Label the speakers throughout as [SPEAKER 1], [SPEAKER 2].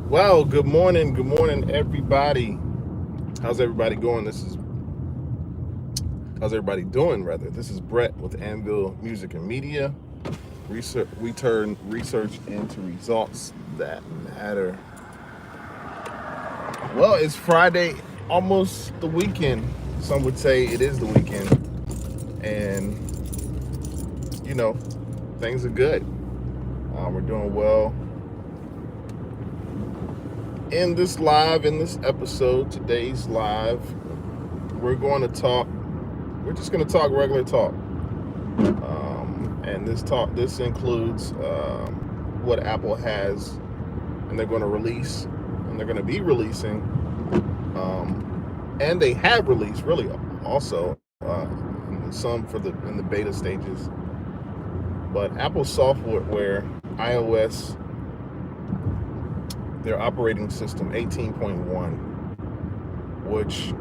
[SPEAKER 1] Well, good morning, everybody. How's everybody going? How's everybody doing? Rather, this is Brett with Anvil Music and Media. Research, we turn research into results that matter. Well, it's Friday, almost the weekend. Some would say it is the weekend, and you know, things are good. We're doing well in this episode. Today's live. We're going to talk we're just going to talk regular talk, and this includes what Apple has, and they're going to release, and they're going to be releasing, and they have released really also some in the beta stages. But Apple software, iOS, their operating system 18.1, which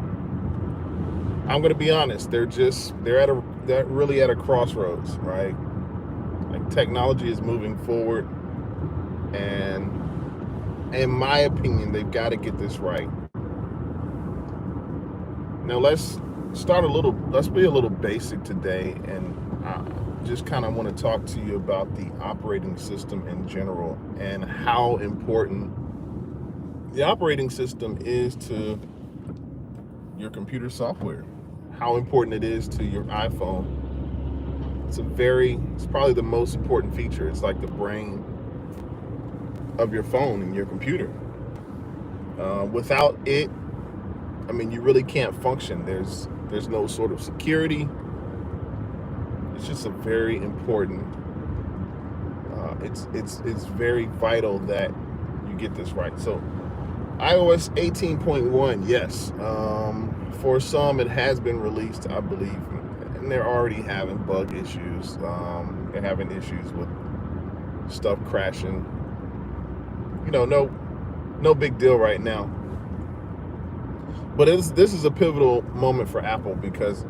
[SPEAKER 1] I'm going to be honest, they're really at a crossroads, right? Like, technology is moving forward, and in my opinion, they've got to get this right. Now let's be a little basic today, and I just kind of want to talk to you about the operating system in general and how important the operating system is to your computer software, how important it is to your iPhone. It's probably the most important feature. It's like the brain of your phone and your computer. Without it, I mean, you really can't function. There's no sort of security. It's just a very important. It's very vital that you get this right. So, iOS 18.1, yes. For some, it has been released, I believe, and they're already having bug issues. They're having issues with stuff crashing. No big deal right now. But this is a pivotal moment for Apple because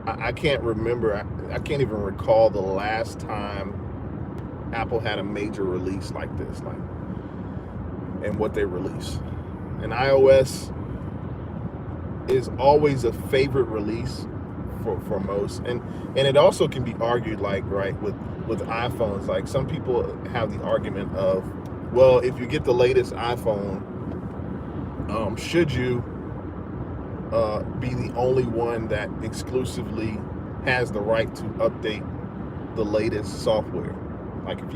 [SPEAKER 1] I can't remember. I can't even recall the last time Apple had a major release like this, and what they release. And iOS is always a favorite release for most, and it also can be argued, like, right, with iPhones. Like, some people have the argument of, well, if you get the latest iPhone, should you be the only one that exclusively has the right to update the latest software? Like, if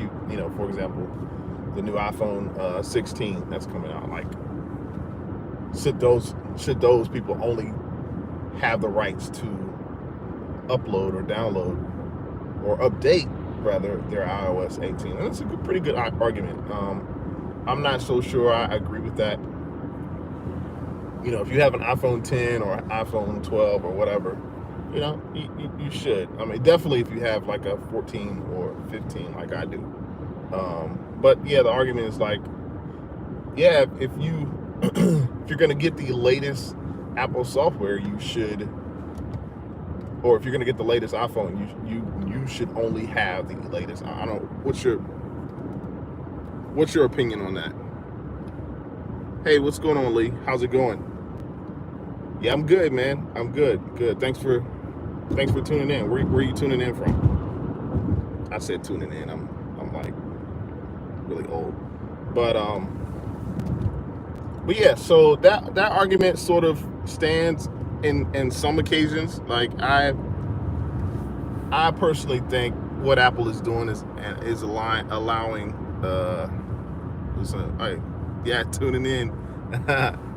[SPEAKER 1] for example, the new iPhone 16 that's coming out, like, should those people only have the rights to upload or download or update, rather, their iOS 18? And it's a pretty good argument. I'm not so sure I agree with that. If you have an iPhone 10 or iPhone 12 or whatever, you should. I mean, definitely if you have like a 14 or 15 like I do. But yeah, the argument is like, yeah, if if you're going to get the latest Apple software, you should, or if you're going to get the latest iPhone, you should only have the latest. I don't know. What's your opinion on that? Hey, what's going on, Lee? How's it going? Yeah, I'm good, man. I'm good. Good. Thanks for tuning in. Where are you tuning in from? I said tuning in. I'm like really old. But yeah, so that argument sort of stands in some occasions. Like, I personally think what Apple is doing is allowing yeah, tuning in.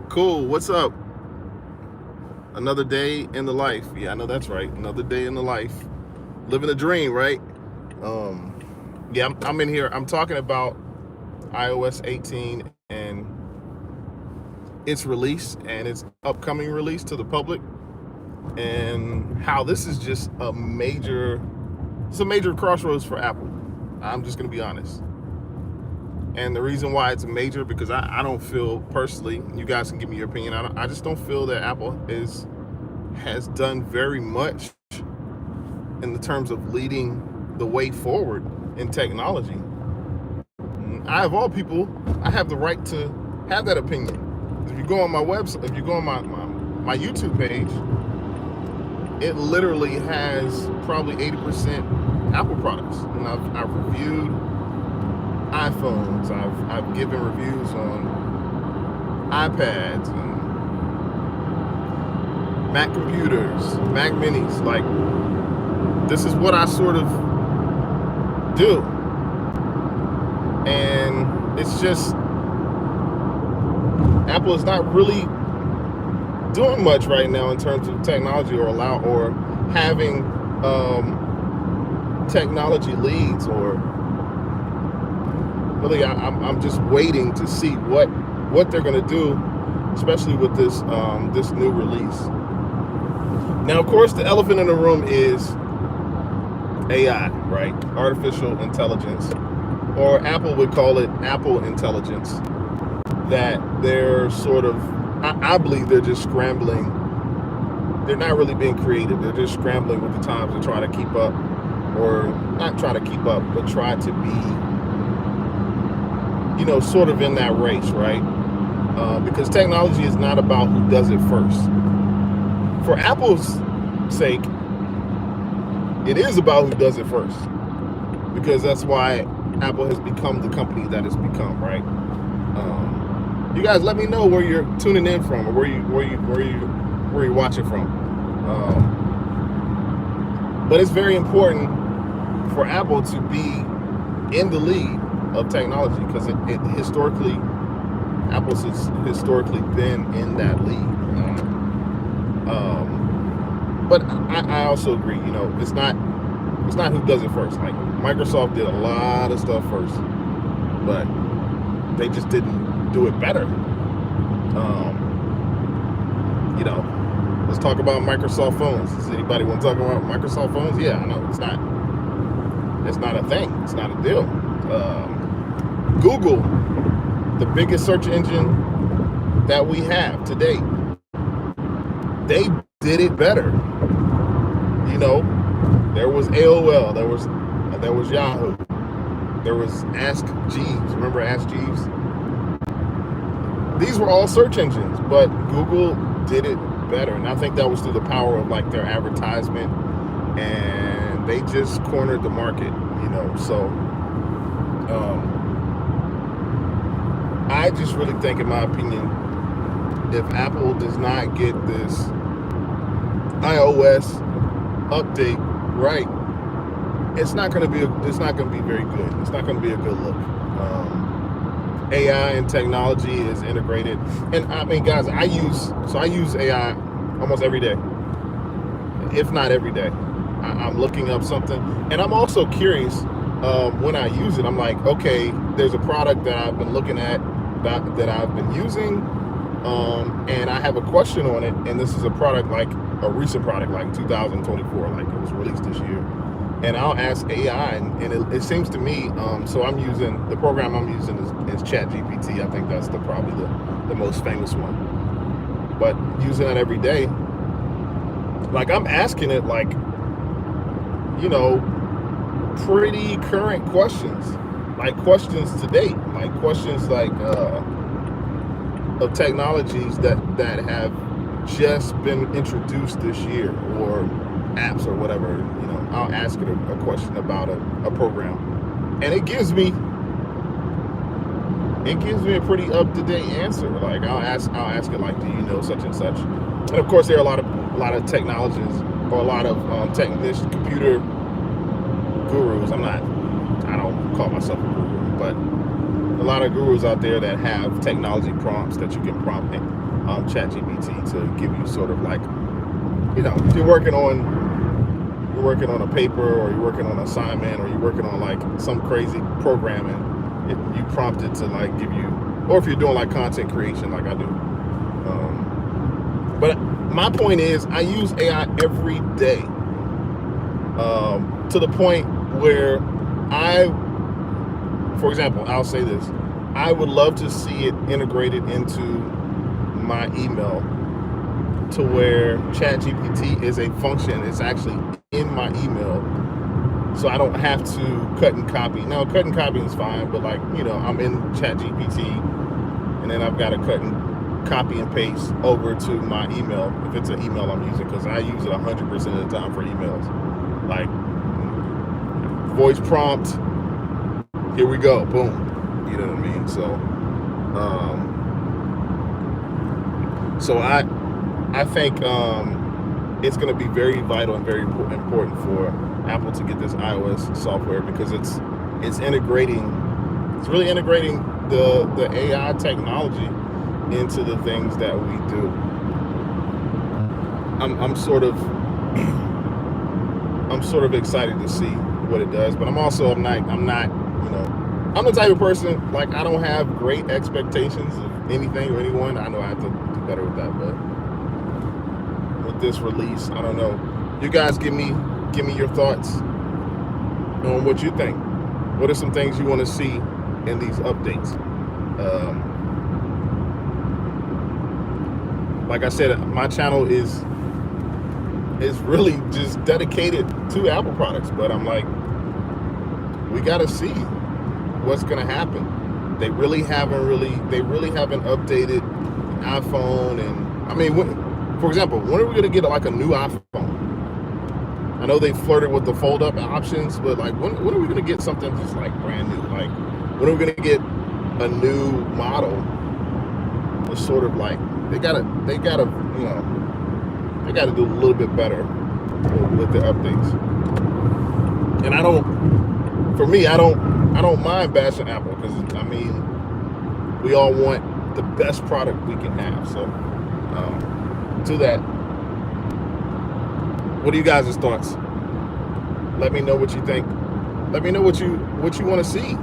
[SPEAKER 1] Cool. What's up? Another day in the life. Yeah, I know that's right. Another day in the life. Living a dream, right? Yeah, I'm in here. I'm talking about iOS 18 and its release and its upcoming release to the public, and how this is just a major crossroads for Apple. I'm just going to be honest. And the reason why it's major, because I don't feel personally, you guys can give me your opinion, I just don't feel that Apple has done very much in the terms of leading the way forward in technology. I of all people, I have the right to have that opinion. If you go on my website, if you go on my YouTube page, it literally has probably 80% Apple products. And I've reviewed iPhones, I've given reviews on iPads and Mac computers, Mac minis. Like, this is what I sort of do. And it's just, Apple is not really doing much right now in terms of technology or having technology leads, or really I'm just waiting to see what they're going to do, especially with this this new release. Now, of course, the elephant in the room is AI, right? Artificial intelligence, or Apple would call it Apple intelligence, that they're sort of, I believe they're just scrambling. They're not really being creative. They're just scrambling with the times to try to keep up, or not try to keep up, but try to be, you know, sort of in that race, right? Because technology is not about who does it first. For Apple's sake, it is about who does it first, because that's why Apple has become the company that it's become, right? You guys, let me know where you're tuning in from, or where you're watching from. But it's very important for Apple to be in the lead of technology, because Apple's historically been in that lead. But I also agree, you know, it's not who does it first. Like, Microsoft did a lot of stuff first, but they just didn't do it better. You know, let's talk about Microsoft phones. Does anybody want to talk about Microsoft phones? Yeah, I know it's not a thing. It's not a deal. Google, the biggest search engine that we have today, they did it better. You know, there was AOL, there was Yahoo, there was Ask Jeeves. Remember Ask Jeeves? These were all search engines, but Google did it better. And I think that was through the power of, like, their advertisement, and they just cornered the market, you know. So I just really think, in my opinion, if Apple does not get this iOS update right, it's not going to be very good. It's not going to be a good look. AI and technology is integrated, and I mean, guys, I use AI almost every day, if not every day. I'm looking up something, and I'm also curious when I use it. I'm like, okay, there's a product that I've been looking at, that I've been using, and I have a question on it, and this is a product, like a recent product, like 2024, like it was released this year, and I'll ask AI, and it seems to me, so the program I'm using is ChatGPT. I think that's probably the most famous one, but using it every day, like, I'm asking it, like, you know, pretty current questions, like questions to date, like questions like of technologies that have just been introduced this year, or apps or whatever. You know, I'll ask it a question about a program, and it gives me a pretty up-to-date answer. Like, I'll ask it, like, do you know such and such? And of course, there are a lot of technologists, or a lot of computer gurus. I don't call myself a guru, but a lot of gurus out there that have technology prompts that you can prompt ChatGPT to give you sort of, like, you know, if you're working on a paper, or you're working on an assignment, or you're working on, like, some crazy programming, you prompt it to, like, give you, or if you're doing, like, content creation, like I do. But my point is, I use AI every day, to the point where for example, I'll say this, I would love to see it integrated into my email, to where ChatGPT is a function. It's actually in my email so I don't have to cut and copy. Now, cut and copy is fine, but like, you know, I'm in ChatGPT, and then I've got to cut and copy and paste over to my email if it's an email I'm using, because I use it 100% of the time for emails. Like, voice prompt, here we go, boom. You know what I mean? So I think it's going to be very vital and very important for Apple to get this iOS software, because it's really integrating the AI technology into the things that we do. I'm sort of excited to see what it does, but I'm not, you know, I'm the type of person, like, I don't have great expectations of anything or anyone. I know I have to do better with that, but with this release, I don't know. You guys give me your thoughts on what you think. What are some things you want to see in these updates? Like I said, my channel is really just dedicated to Apple products, but I'm like, we got to see what's going to happen. They really haven't updated iPhone. And I mean, for example, when are we going to get like a new iPhone? I know they flirted with the fold up options, but like, when are we going to get something just like brand new? Like, when are we going to get a new model? It's sort of like, they gotta, you know, they gotta do a little bit better with the updates. And I don't mind bashing Apple, because I mean, we all want the best product we can have. So to that, what are you guys' thoughts? Let me know what you think. Let me know what you want to see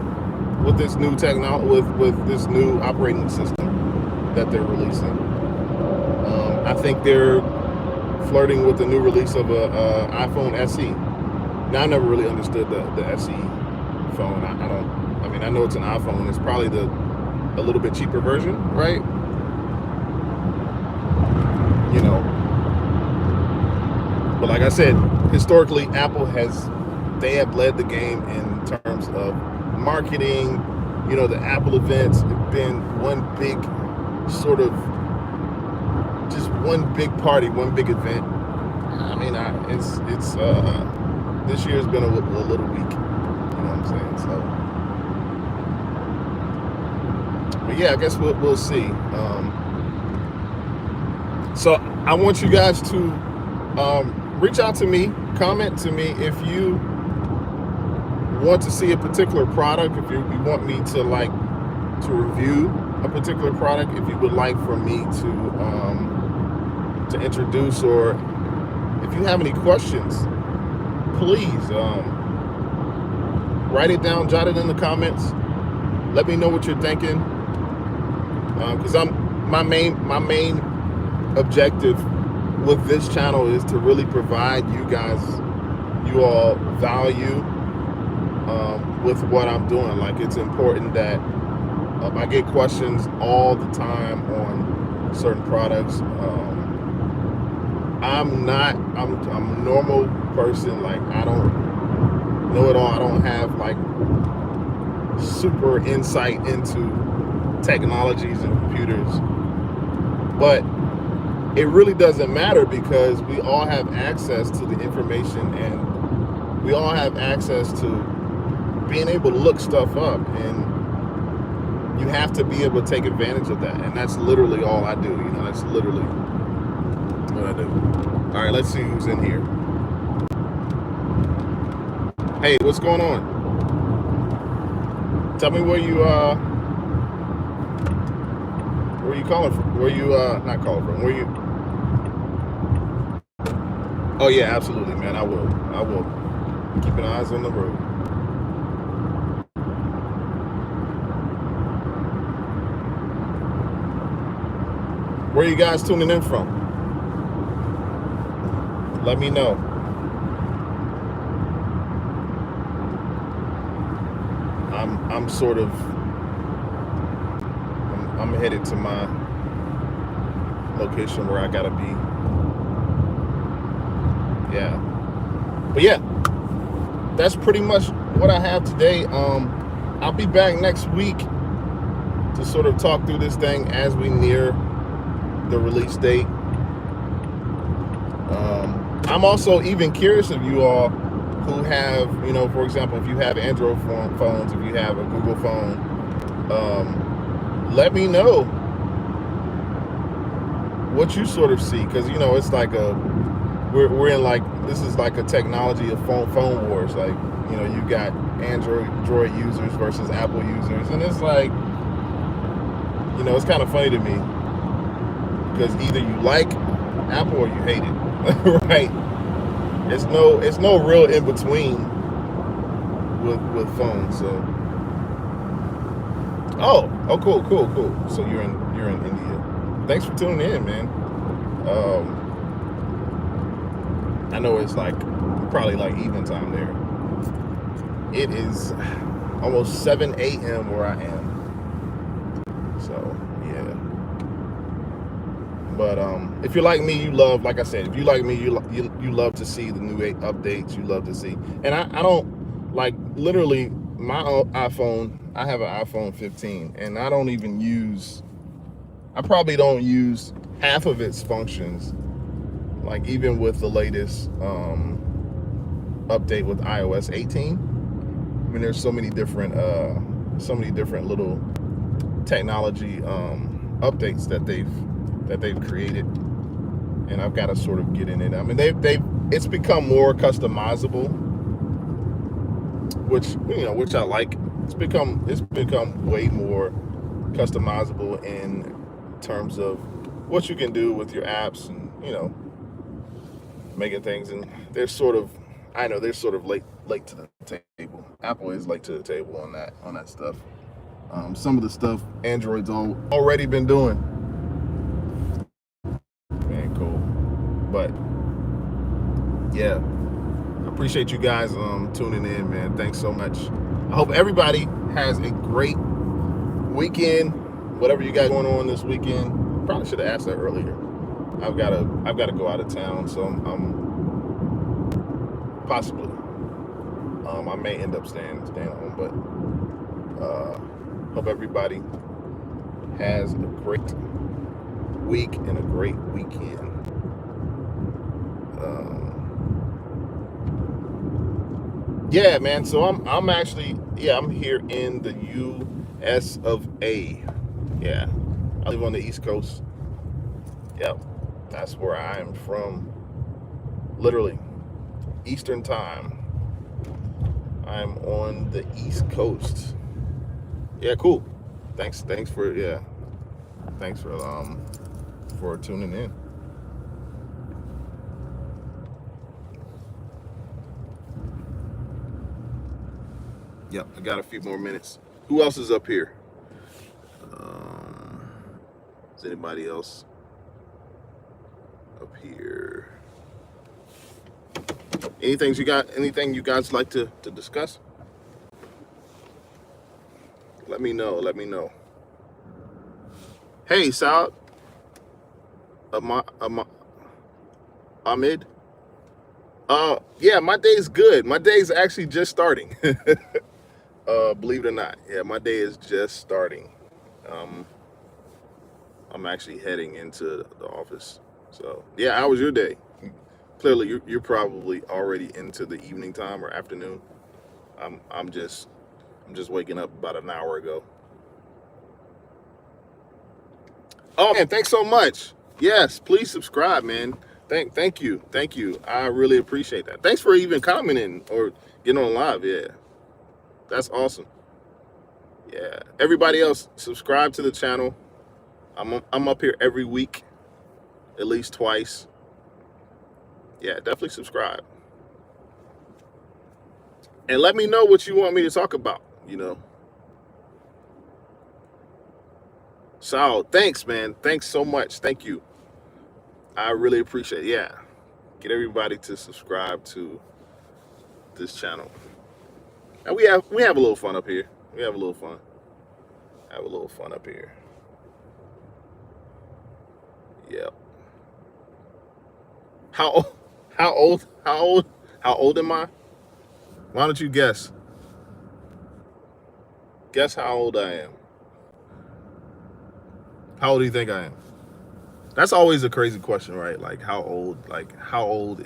[SPEAKER 1] with this new technology, with this new operating system that they're releasing. I think they're flirting with the new release of a iPhone SE. Now, I never really understood the SE phone. I know it's an iPhone. It's probably a little bit cheaper version, right? You know, but like I said, historically, Apple they have led the game in terms of marketing. You know, the Apple events have been one big sort of, just one big party, one big event. I mean, this year's been a little weak. You know what I'm saying? So, but yeah, I guess we'll see. So I want you guys to reach out to me, comment to me if you want to see a particular product, if you want me to review a particular product, if you would like for me to introduce, or if you have any questions, please write it down, jot it in the comments. Let me know what you're thinking, because my main objective with this channel is to really provide you all value with what I'm doing. Like, it's important that I get questions all the time on certain products. I'm a normal person. Like, I don't know it all. I don't have like super insight into technologies and computers, but it really doesn't matter, because we all have access to the information, and we all have access to being able to look stuff up, and you have to be able to take advantage of that. And that's literally all I do. You know, that's literally what I do. All right, let's see who's in here. Hey, what's going on? Tell me where you calling from? Where you not calling from? Where you? Oh yeah, absolutely, man. I will. Keeping eyes on the road. Where are you guys tuning in from? Let me know. I'm headed to my location where I gotta be. Yeah. But yeah, that's pretty much what I have today. I'll be back next week to sort of talk through this thing as we near the release date. I'm also even curious of you all who have, you know, for example, if you have Android phones, if you have a Google phone, let me know what you sort of see, because you know it's like we're in like, this is like a technology of phone wars. Like, you know, you got Android users versus Apple users, and it's like, you know, it's kind of funny to me because either you like Apple or you hate it, right? It's no real in between with phones. So, oh, cool. So you're in India. Thanks for tuning in, man. I know it's like probably like evening time there. It is almost 7 a.m. where I am. So yeah. But if you're like me, you love, like I said, if you like me, you love to see the new updates. You love to see, and I don't like, literally, my iPhone. I have an iPhone 15, and I probably don't use half of its functions. Like, even with the latest update with iOS 18, I mean, there's so many different little technology updates that they've created, and I've got to sort of get in it. I mean, it's become more customizable, which I like. It's become way more customizable in terms of what you can do with your apps, and you know, making things. And they're sort of late to the table. Apple is late to the table on that stuff. Some of the stuff Android's already been doing. Man, cool. But yeah, I appreciate you guys tuning in, man. Thanks so much. I hope everybody has a great weekend. Whatever you got going on this weekend. Probably should have asked that earlier. I've got to go out of town, so I'm possibly I may end up staying home, but hope everybody has a great week and a great weekend. Yeah, man. So I'm actually, I'm here in the U.S. of A. Yeah, I live on the East Coast. Yep, that's where I am from. Literally, Eastern Time. I'm on the East Coast. Yeah, cool. Thanks for tuning in. Yep, I got a few more minutes. Who else is up here? Is anybody else up here? Anything you guys like to discuss? Let me know. Hey, Saad. Ahmed. Yeah, my day's good. My day's actually just starting. Believe it or not, yeah, my day is just starting. I'm actually heading into the office. So yeah, how was your day? Clearly, you're probably already into the evening time or afternoon. I'm just waking up about an hour ago. Oh man, thanks so much. Yes, please subscribe, man. Thank you. I really appreciate that. Thanks for even commenting or getting on live. Yeah, that's awesome. Yeah, everybody else, subscribe to the channel. I'm up here every week, at least twice. Yeah, definitely subscribe. And let me know what you want me to talk about, you know. So, thanks, man. Thanks so much. Thank you. I really appreciate it. Yeah. Get everybody to subscribe to this channel. And we have a little fun up here. We have a little fun. Have a little fun up here. Yep. How old am I? Why don't you guess? Guess how old I am. How old do you think I am? That's always a crazy question, right? Like how old? Like how old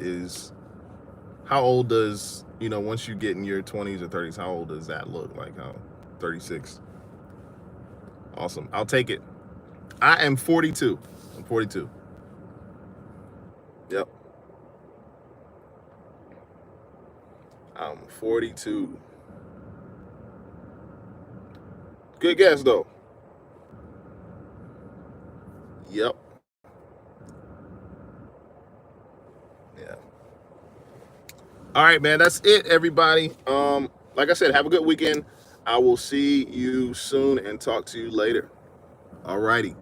[SPEAKER 1] does, you know, once you get in your 20s or 30s, how old does that look? Like how 36? Awesome. I'll take it. I am 42. I'm 42. Yep. I'm 42. Good guess though. Yep. Yeah. All right, man. That's it, everybody. Like I said, have a good weekend. I will see you soon and talk to you later. All righty.